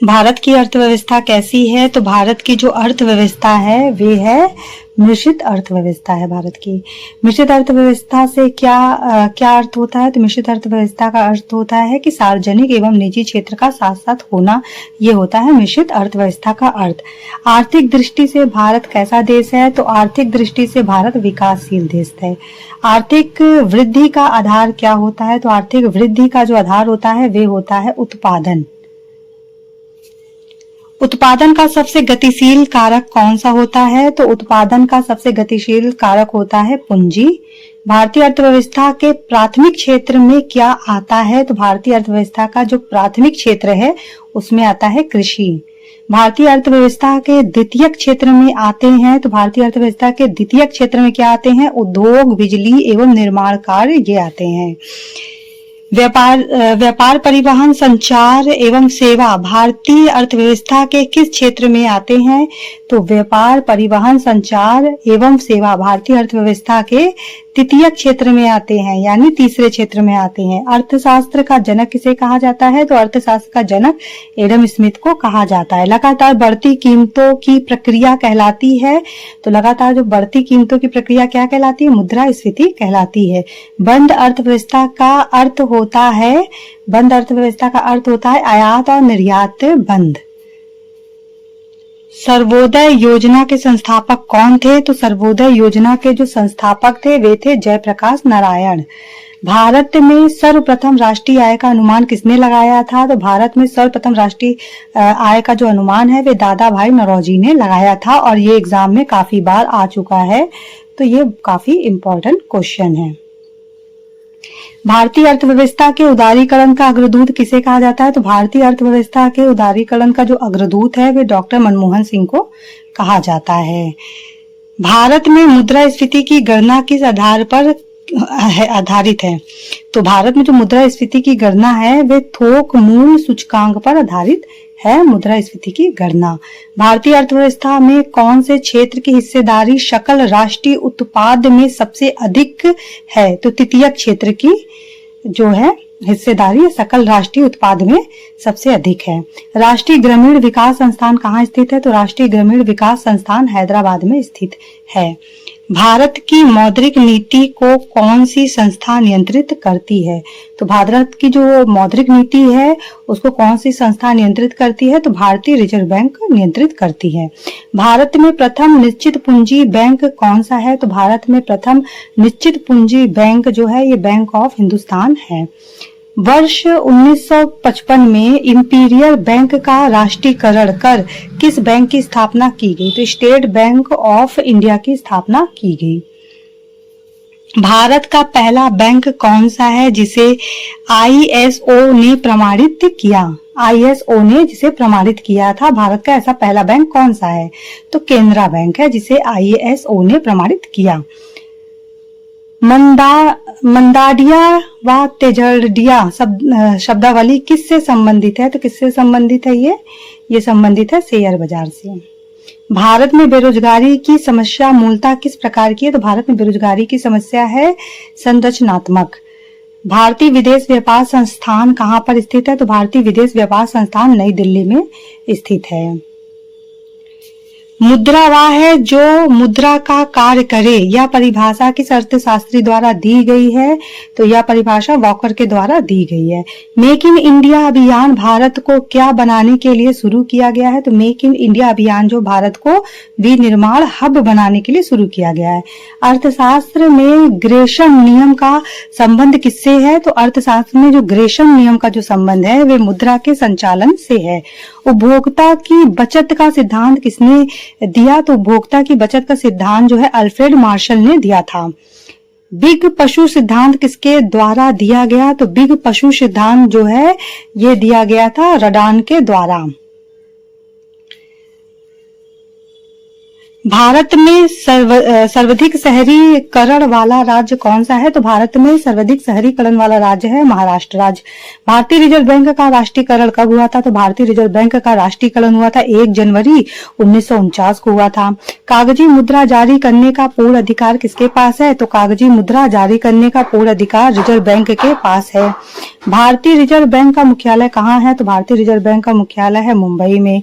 भारत की अर्थव्यवस्था कैसी है? तो भारत की जो अर्थव्यवस्था है वे है मिश्रित अर्थव्यवस्था है भारत की। मिश्रित अर्थव्यवस्था से क्या अर्थ होता है? तो मिश्रित अर्थव्यवस्था का अर्थ होता है कि सार्वजनिक एवं निजी क्षेत्र का साथ साथ होना, ये होता है मिश्रित अर्थव्यवस्था का अर्थ। आर्थिक दृष्टि से भारत कैसा देश है? तो आर्थिक दृष्टि से भारत विकासशील देश है। आर्थिक वृद्धि का आधार क्या होता है? तो आर्थिक वृद्धि का जो आधार होता है वे होता है उत्पादन। उत्पादन का सबसे गतिशील कारक कौन सा होता है? तो उत्पादन का सबसे गतिशील कारक होता है पूंजी। भारतीय अर्थव्यवस्था के प्राथमिक क्षेत्र में क्या आता है? तो भारतीय अर्थव्यवस्था का जो प्राथमिक क्षेत्र है उसमें आता है कृषि। भारतीय अर्थव्यवस्था के द्वितीयक क्षेत्र में आते हैं, तो भारतीय अर्थव्यवस्था के द्वितीयक क्षेत्र में क्या आते हैं? उद्योग, बिजली एवं निर्माण कार्य ये आते हैं। व्यापार, परिवहन, संचार एवं सेवा भारतीय अर्थव्यवस्था के किस क्षेत्र में आते हैं? तो व्यापार, परिवहन, संचार एवं सेवा भारतीय अर्थव्यवस्था के तृतीय क्षेत्र में आते हैं, यानी तीसरे क्षेत्र में आते हैं। अर्थशास्त्र का जनक किसे कहा जाता है? तो अर्थशास्त्र का जनक एडम स्मिथ को कहा जाता है। लगातार बढ़ती कीमतों की प्रक्रिया कहलाती है, तो लगातार जो बढ़ती कीमतों की प्रक्रिया क्या कहलाती है? मुद्रास्फीति कहलाती है। बंद अर्थव्यवस्था का अर्थ होता है, बंद अर्थव्यवस्था का अर्थ होता है आयात और निर्यात बंद। सर्वोदय योजना के संस्थापक कौन थे? तो सर्वोदय योजना के जो संस्थापक थे वे थे जयप्रकाश नारायण। भारत में सर्वप्रथम राष्ट्रीय आय का अनुमान किसने लगाया था? तो भारत में सर्वप्रथम राष्ट्रीय आय का जो अनुमान है वे दादा भाई नौरोजी ने लगाया था, और ये एग्जाम में काफी बार आ चुका है, तो ये काफी इंपॉर्टेंट क्वेश्चन है। भारतीय अर्थव्यवस्था के उदारीकरण का अग्रदूत किसे कहा जाता है? तो भारतीय अर्थव्यवस्था के उदारीकरण का जो अग्रदूत है वे डॉक्टर मनमोहन सिंह को कहा जाता है। भारत में मुद्रास्फीति की गणना किस आधार पर आधारित है? तो भारत में जो मुद्रास्फीति की गणना है वे थोक मूल्य सूचकांक पर आधारित है। मुद्रास्फीति की गणना। भारतीय अर्थव्यवस्था में कौन से क्षेत्र की हिस्सेदारी सकल राष्ट्रीय उत्पाद में सबसे अधिक है? तो तृतीयक क्षेत्र की जो है हिस्सेदारी सकल राष्ट्रीय उत्पाद में सबसे अधिक है। राष्ट्रीय ग्रामीण विकास संस्थान कहाँ स्थित है? तो राष्ट्रीय ग्रामीण विकास संस्थान हैदराबाद में स्थित है। भारत की मौद्रिक नीति को कौन सी संस्था नियंत्रित करती है? तो भारत की जो मौद्रिक नीति है उसको कौन सी संस्था नियंत्रित करती है? तो भारतीय रिजर्व बैंक नियंत्रित करती है। भारत में प्रथम निश्चित पूंजी बैंक कौन सा है? तो भारत में प्रथम निश्चित पूंजी बैंक जो है ये बैंक ऑफ हिंदुस्तान है। वर्ष 1955 में इंपीरियल बैंक का राष्ट्रीयकरण कर किस बैंक की स्थापना की गई? तो स्टेट बैंक ऑफ इंडिया की स्थापना की गई। भारत का पहला बैंक कौन सा है जिसे ISO ने प्रमाणित किया? ISO ने जिसे प्रमाणित किया था, भारत का ऐसा पहला बैंक कौन सा है? तो केनरा बैंक है जिसे ISO ने प्रमाणित किया। मंदाडिया व तेजड़िया शब्दावली किससे संबंधित है? तो किससे संबंधित है ये संबंधित है शेयर बाजार से। भारत में बेरोजगारी की समस्या मूलतः किस प्रकार की है? तो भारत में बेरोजगारी की समस्या है संरचनात्मक। भारतीय विदेश व्यापार संस्थान कहाँ पर स्थित है? तो भारतीय विदेश व्यापार संस्थान नई दिल्ली में स्थित है। मुद्रा वह है जो मुद्रा का कार्य करे, यह परिभाषा किस अर्थशास्त्री द्वारा दी गई है? तो यह परिभाषा वॉकर के द्वारा दी गई है। मेक इन इंडिया अभियान भारत को क्या बनाने के लिए शुरू किया गया है? तो मेक इन इंडिया अभियान जो भारत को विनिर्माण हब बनाने के लिए शुरू किया गया है। अर्थशास्त्र में ग्रेशम नियम का संबंध किससे है? तो अर्थशास्त्र में जो ग्रेशम नियम का जो संबंध है वे मुद्रा के संचालन से है। उपभोक्ता की बचत का सिद्धांत किसने दिया? तो उपभोक्ता की बचत का सिद्धांत जो है अल्फ्रेड मार्शल ने दिया था। बिग पशु सिद्धांत किसके द्वारा दिया गया? तो बिग पशु सिद्धांत जो है ये दिया गया था रडान के द्वारा। भारत में सर्वाधिक शहरीकरण वाला राज्य कौन सा है? तो भारत में सर्वाधिक शहरीकरण वाला राज्य है महाराष्ट्र राज्य। भारतीय रिजर्व बैंक का राष्ट्रीयकरण कब हुआ था? तो भारतीय रिजर्व बैंक का राष्ट्रीयकरण हुआ था 1 जनवरी 1949 को हुआ था। कागजी मुद्रा जारी करने का पूर्ण अधिकार किसके पास है? तो कागजी मुद्रा जारी करने का पूर्ण अधिकार रिजर्व बैंक के पास है। भारतीय रिजर्व बैंक का मुख्यालय कहाँ है? तो भारतीय रिजर्व बैंक का मुख्यालय है मुंबई में।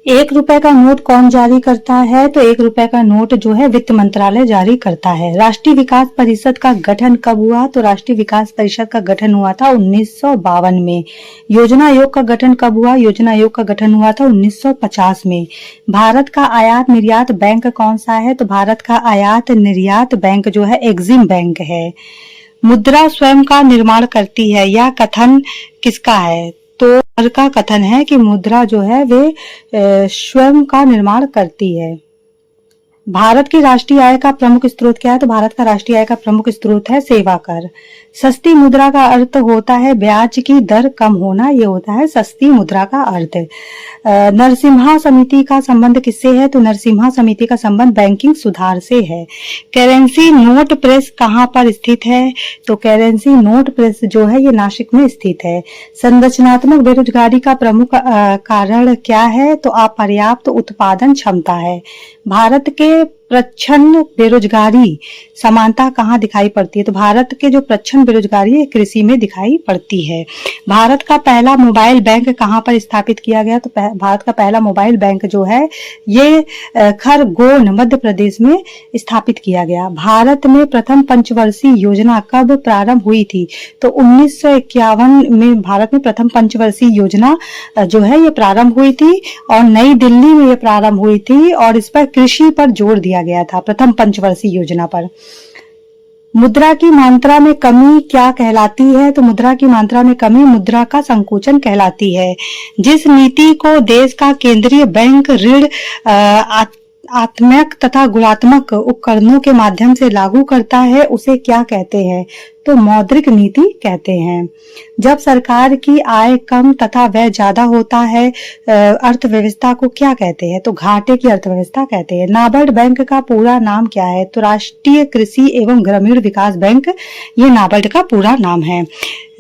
1 रुपए का नोट कौन जारी करता है? तो 1 रुपए का नोट जो है वित्त मंत्रालय जारी करता है। राष्ट्रीय विकास परिषद का गठन कब हुआ? तो राष्ट्रीय विकास परिषद का गठन हुआ था 1952 में। योजना आयोग का गठन कब हुआ? योजना आयोग का गठन हुआ था 1950 में। भारत का आयात निर्यात बैंक कौन सा है? तो भारत का आयात निर्यात बैंक जो है एक्सिम बैंक है। मुद्रा स्वयं का निर्माण करती है, यह कथन किसका है? तो का कथन है कि मुद्रा जो है वे स्वयं का निर्माण करती है। भारत की राष्ट्रीय आय का प्रमुख स्रोत क्या है? तो भारत का राष्ट्रीय आय का प्रमुख स्रोत है सेवा कर। सस्ती मुद्रा का अर्थ होता है ब्याज की दर कम होना, ये होता है सस्ती मुद्रा का अर्थ। नरसिम्हा समिति का संबंध किससे है? तो नरसिम्हा समिति का संबंध बैंकिंग सुधार से है। करेंसी नोट प्रेस कहाँ पर स्थित है? तो करेंसी नोट प्रेस जो है ये नासिक में स्थित है। संरचनात्मक बेरोजगारी का प्रमुख कारण क्या है? तो अपर्याप्त उत्पादन क्षमता है। भारत के प्रच्छन्न बेरोजगारी समानता कहाँ दिखाई पड़ती है? तो भारत के जो प्रच्छन्न बेरोजगारी है कृषि में दिखाई पड़ती है। भारत का पहला मोबाइल बैंक कहाँ पर स्थापित किया गया? तो भारत का पहला मोबाइल बैंक जो है ये खरगोन मध्य प्रदेश में स्थापित किया गया। भारत में प्रथम पंचवर्षीय योजना कब प्रारंभ हुई थी? तो 1951 में भारत में प्रथम पंचवर्षीय योजना जो है ये प्रारंभ हुई थी और नई दिल्ली में ये प्रारंभ हुई थी और इस पर कृषि पर जोर दिया गया था प्रथम पंचवर्षीय योजना पर। मुद्रा की मात्रा में कमी क्या कहलाती है? तो मुद्रा की मात्रा में कमी मुद्रा का संकोचन कहलाती है। जिस नीति को देश का केंद्रीय बैंक ऋण आत्मक तथा गुणात्मक उपकरणों के माध्यम से लागू करता है उसे क्या कहते हैं? तो मौद्रिक नीति कहते हैं। जब सरकार की आय कम तथा व्यय ज्यादा होता है अर्थव्यवस्था को क्या कहते हैं? तो घाटे की अर्थव्यवस्था कहते हैं। नाबार्ड बैंक का पूरा नाम क्या है? तो राष्ट्रीय कृषि एवं ग्रामीण विकास बैंक ये नाबार्ड का पूरा नाम है।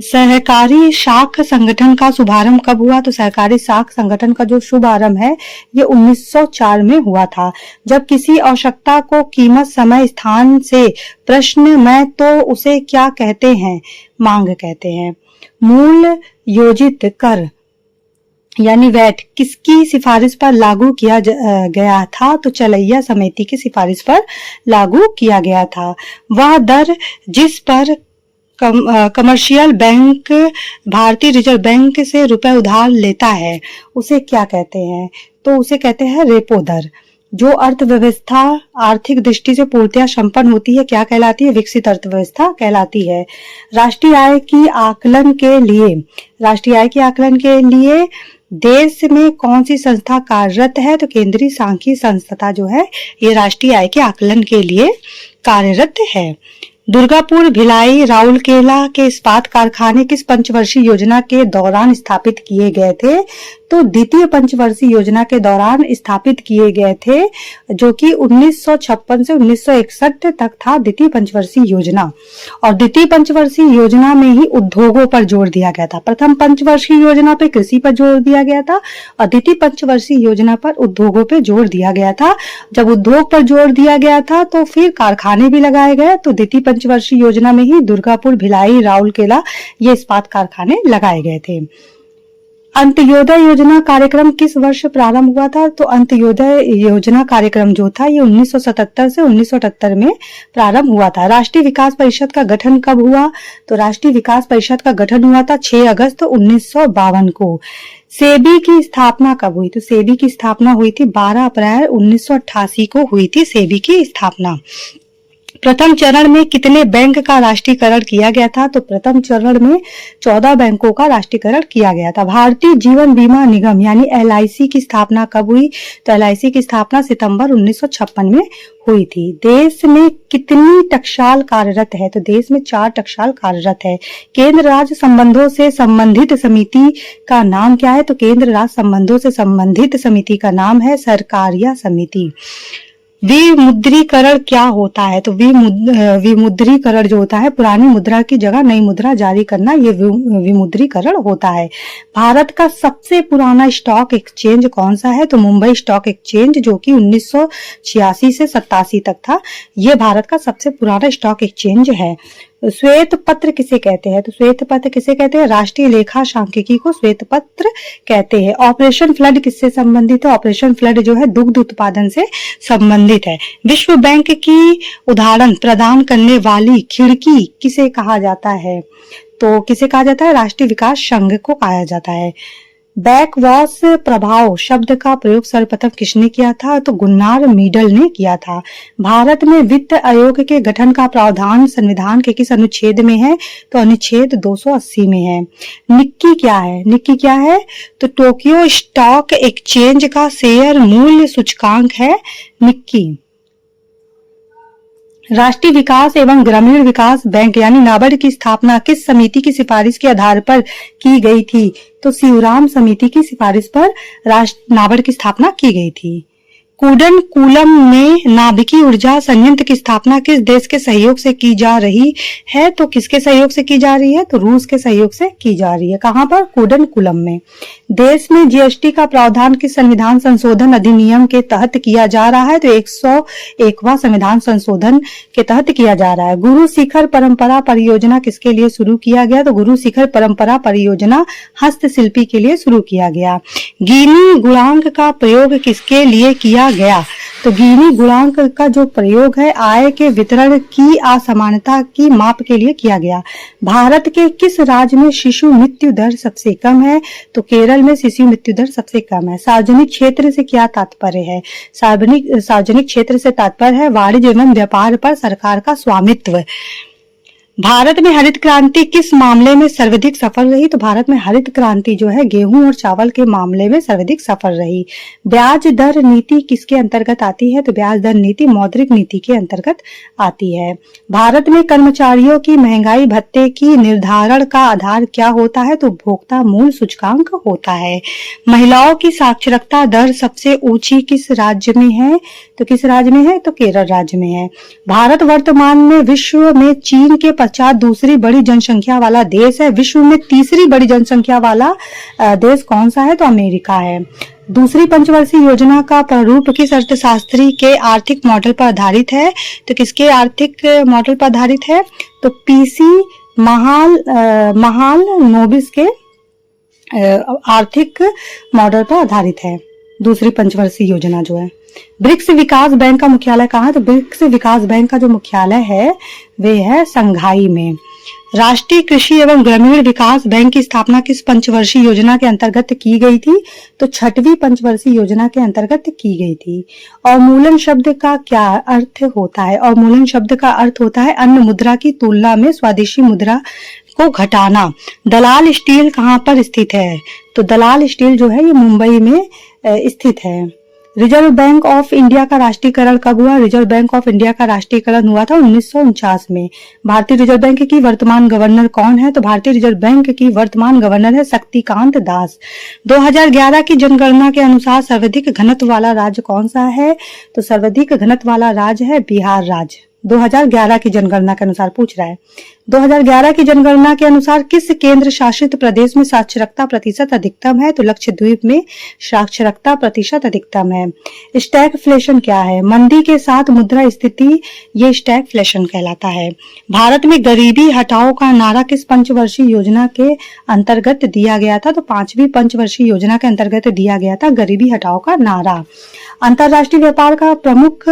सहकारी साख संगठन का शुभारंभ कब हुआ? तो सहकारी साख संगठन का जो शुभारंभ है ये 1904 में हुआ था। जब किसी आवश्यकता को कीमत समय स्थान से प्रश्न में तो उसे क्या कहते हैं? मांग कहते हैं। मूल्य योजित कर यानी वैट किसकी सिफारिश पर लागू किया गया था? तो चलैया समिति की सिफारिश पर लागू किया गया था। वह दर जिस पर कमर्शियल बैंक भारतीय रिजर्व बैंक से रुपए उधार लेता है उसे क्या कहते हैं? तो उसे कहते हैं रेपो दर। जो अर्थव्यवस्था आर्थिक दृष्टि से पूर्णतया संपन्न होती है क्या कहलाती है? विकसित अर्थव्यवस्था कहलाती है। राष्ट्रीय आय के आकलन के लिए देश में कौन सी संस्था कार्यरत है? तो केंद्रीय सांख्यिकी संस्था जो है ये राष्ट्रीय आय के आकलन के लिए कार्यरत है। दुर्गापुर, भिलाई, राउरकेला के इस्पात कारखाने किस पंचवर्षीय योजना के दौरान स्थापित किए गए थे? तो द्वितीय पंचवर्षीय योजना के दौरान स्थापित किए गए थे जो कि 1956 से 1961 तक था द्वितीय पंचवर्षीय योजना। और द्वितीय पंचवर्षीय योजना में ही उद्योगों पर जोर दिया गया था। प्रथम पंचवर्षीय योजना पे कृषि पर जोर दिया गया था और द्वितीय पंचवर्षीय योजना पर उद्योगों पर जोर दिया गया था। जब उद्योग पर जोर दिया गया था तो फिर कारखाने भी लगाए गए। तो द्वितीय पंचवर्षीय योजना में ही दुर्गापुर, भिलाई, राउरकेला ये इस्पात कारखाने लगाए गए थे। अंत्योदय योजना कार्यक्रम किस वर्ष प्रारंभ हुआ था? तो अंत्योदय योजना कार्यक्रम जो था ये 1977 से 1978 में प्रारंभ हुआ था। राष्ट्रीय विकास परिषद का गठन कब हुआ? तो राष्ट्रीय विकास परिषद का गठन हुआ था 6 अगस्त 1952 को। सेबी की स्थापना कब हुई? तो सेबी की स्थापना हुई थी 12 अप्रैल 1988 को हुई थी सेबी की स्थापना। प्रथम चरण में कितने बैंक का राष्ट्रीयकरण किया गया था? तो प्रथम चरण में 14 बैंकों का राष्ट्रीयकरण किया गया था। भारतीय जीवन बीमा निगम यानी LIC की स्थापना कब हुई? तो LIC की स्थापना सितंबर 1956 में हुई थी। देश में कितनी टकसाल कार्यरत है? तो देश में 4 टकसाल कार्यरत है। केंद्र राज्य संबंधों से संबंधित समिति का नाम क्या है? तो केंद्र राज्य संबंधों से संबंधित समिति का नाम है सरकारिया समिति। विमुद्रीकरण क्या होता है? तो विमुद्रीकरण जो होता है पुरानी मुद्रा की जगह नई मुद्रा जारी करना, ये विमुद्रीकरण होता है। भारत का सबसे पुराना स्टॉक एक्सचेंज कौन सा है? तो मुंबई स्टॉक एक्सचेंज, जो कि 1986 से 87 तक था। ये भारत का सबसे पुराना स्टॉक एक्सचेंज है। श्वेत पत्र किसे कहते हैं? तो श्वेत पत्र किसे कहते हैं? राष्ट्रीय लेखा सांख्यिकी को श्वेत पत्र कहते हैं। ऑपरेशन फ्लड किससे संबंधित है? ऑपरेशन फ्लड जो है दुग्ध उत्पादन से संबंधित है। विश्व बैंक की उदाहरण प्रदान करने वाली खिड़की किसे कहा जाता है? तो किसे कहा जाता है? राष्ट्रीय विकास संघ को कहा जाता है। बैकवॉश प्रभाव शब्द का प्रयोग सर्वप्रथम किसने किया था? तो गुन्नार मीडल ने किया था। भारत में वित्त आयोग के गठन का प्रावधान संविधान के किस अनुच्छेद में है? तो अनुच्छेद 280 में है। निक्की क्या है? निक्की क्या है? तो टोक्यो स्टॉक एक्सचेंज का शेयर मूल्य सूचकांक है निक्की। राष्ट्रीय विकास एवं ग्रामीण विकास बैंक यानी नाबार्ड की स्थापना किस समिति की सिफारिश के आधार पर की गई थी? तो शिवराम समिति की सिफारिश पर नाबार्ड की स्थापना की गई थी। कुडनकुलम में नाभिकीय ऊर्जा संयंत्र की स्थापना किस देश के सहयोग से की जा रही है? तो किसके सहयोग से की जा रही है? तो रूस के सहयोग से की जा रही है। कहां पर? कुडनकुलम में। देश में GST का प्रावधान किस संविधान संशोधन अधिनियम के तहत किया जा रहा है? तो 101वां संविधान संशोधन के तहत किया जा रहा है। गुरु शिखर परंपरा परियोजना किसके लिए शुरू किया गया? तो गुरु शिखर परंपरा परियोजना हस्तशिल्पी के लिए शुरू किया गया। गिनी गुणांक का प्रयोग किसके लिए किया गया? तो गिनी गुणांक का जो प्रयोग है आय के वितरण की असमानता की माप के लिए किया गया। भारत के किस राज्य में शिशु मृत्यु दर सबसे कम है? तो केरल में शिशु मृत्यु दर सबसे कम है। सार्वजनिक क्षेत्र से क्या तात्पर्य है? सार्वजनिक क्षेत्र से तात्पर्य है वाणिज्य एवं व्यापार पर सरकार का स्वामित्व। भारत में हरित क्रांति किस मामले में सर्वाधिक सफल रही? तो भारत में हरित क्रांति जो है गेहूं और चावल के मामले में सर्वाधिक सफल रही। ब्याज दर नीति किसके अंतर्गत आती है? तो ब्याज दर नीति मौद्रिक नीति के अंतर्गत आती है। भारत में कर्मचारियों की महंगाई भत्ते की निर्धारण का आधार क्या होता है? तो उपभोक्ता मूल्य सूचकांक होता है। महिलाओं की साक्षरता दर सबसे ऊंची किस राज्य में है? तो किस राज्य में है? तो केरल राज्य में है। भारत वर्तमान में विश्व में चीन के पश्चात दूसरी बड़ी जनसंख्या वाला देश है। विश्व में तीसरी बड़ी जनसंख्या वाला देश कौन सा है? तो अमेरिका है। दूसरी पंचवर्षीय योजना का प्रारूप किस अर्थशास्त्री के आर्थिक मॉडल पर आधारित है? तो किसके आर्थिक मॉडल पर आधारित है? तो PC महालनोबिस के आर्थिक मॉडल पर आधारित है दूसरी पंचवर्षीय योजना जो है। ब्रिक्स विकास बैंक का मुख्यालय कहाँ है? तो ब्रिक्स विकास बैंक का जो मुख्यालय है वे है संघाई में। राष्ट्रीय कृषि एवं ग्रामीण विकास बैंक की स्थापना किस पंचवर्षीय योजना के अंतर्गत की गई थी? तो 6वीं पंचवर्षीय योजना के अंतर्गत की गई थी। अवमूल्यन शब्द का क्या अर्थ होता है? अवमूल्यन शब्द का अर्थ होता है अन्य मुद्रा की तुलना में स्वदेशी मुद्रा को घटाना। दलाल स्टील कहाँ पर स्थित है? तो दलाल स्टील जो है ये मुंबई में स्थित है। रिजर्व बैंक ऑफ इंडिया का राष्ट्रीयकरण कब हुआ? रिजर्व बैंक ऑफ इंडिया का राष्ट्रीयकरण हुआ था 1949 में। भारतीय रिजर्व बैंक की वर्तमान गवर्नर कौन है? तो भारतीय रिजर्व बैंक की वर्तमान गवर्नर है शक्तिकांत दास। 2011 की जनगणना के अनुसार सर्वाधिक घनत्व वाला राज्य कौन सा है? तो सर्वाधिक घनत्व वाला राज्य है बिहार राज्य। 2011 की जनगणना के अनुसार पूछ रहा है। 2011 की जनगणना के अनुसार किस केंद्र शासित प्रदेश में साक्षरता प्रतिशत अधिकतम है? तो लक्षद्वीप में साक्षरता प्रतिशत अधिकतम है। स्टैगफ्लेशन क्या है? मंदी के साथ मुद्रा स्थिति, ये स्टैगफ्लेशन कहलाता है। भारत में गरीबी हटाओ का नारा किस पंचवर्षीय योजना के अंतर्गत दिया गया था? तो 5वीं पंचवर्षीय योजना के अंतर्गत दिया गया था गरीबी हटाओ का नारा। अंतरराष्ट्रीय व्यापार का प्रमुख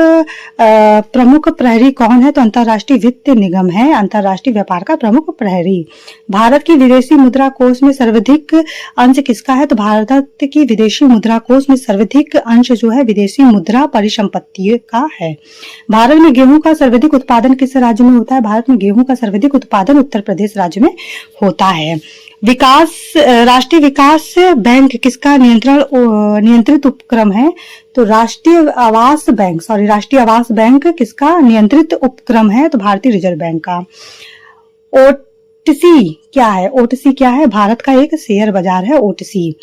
प्रहरी कौन है? तो अंतर्राष्ट्रीय वित्त निगम है, अंतर्राष्ट्रीय व्यापार का प्रमुख प्रहरी। भारत की विदेशी मुद्रा कोष में सर्वाधिक अंश किसका है? तो भारत की विदेशी मुद्रा कोष में सर्वाधिक अंश जो है विदेशी मुद्रा परिसंपत्ति का है। भारत में गेहूं का सर्वाधिक उत्पादन किस राज्य में होता है? भारत में गेहूं का सर्वाधिक उत्पादन उत्तर प्रदेश राज्य में होता है। राष्ट्रीय विकास बैंक किसका नियंत्रित उपक्रम है? तो राष्ट्रीय आवास बैंक किसका नियंत्रित उपक्रम है? तो भारतीय रिजर्व बैंक का। ओटीसी क्या है? भारत का एक शेयर बाजार है ओटीसी।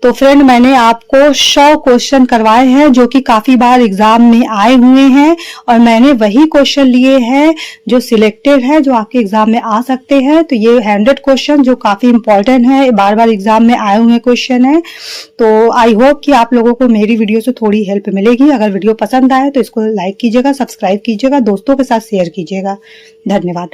तो फ्रेंड, मैंने आपको 100 क्वेश्चन करवाए हैं जो कि काफी बार एग्जाम में आए हुए हैं, और मैंने वही क्वेश्चन लिए हैं जो सिलेक्टेड है, जो आपके एग्जाम में आ सकते हैं। तो ये 100 क्वेश्चन जो काफी इंपॉर्टेंट है, बार बार एग्जाम में आए हुए क्वेश्चन है। तो आई होप कि आप लोगों को मेरी वीडियो से थोड़ी हेल्प मिलेगी। अगर वीडियो पसंद आए तो इसको लाइक कीजिएगा, सब्सक्राइब कीजिएगा, दोस्तों के साथ शेयर कीजिएगा। धन्यवाद।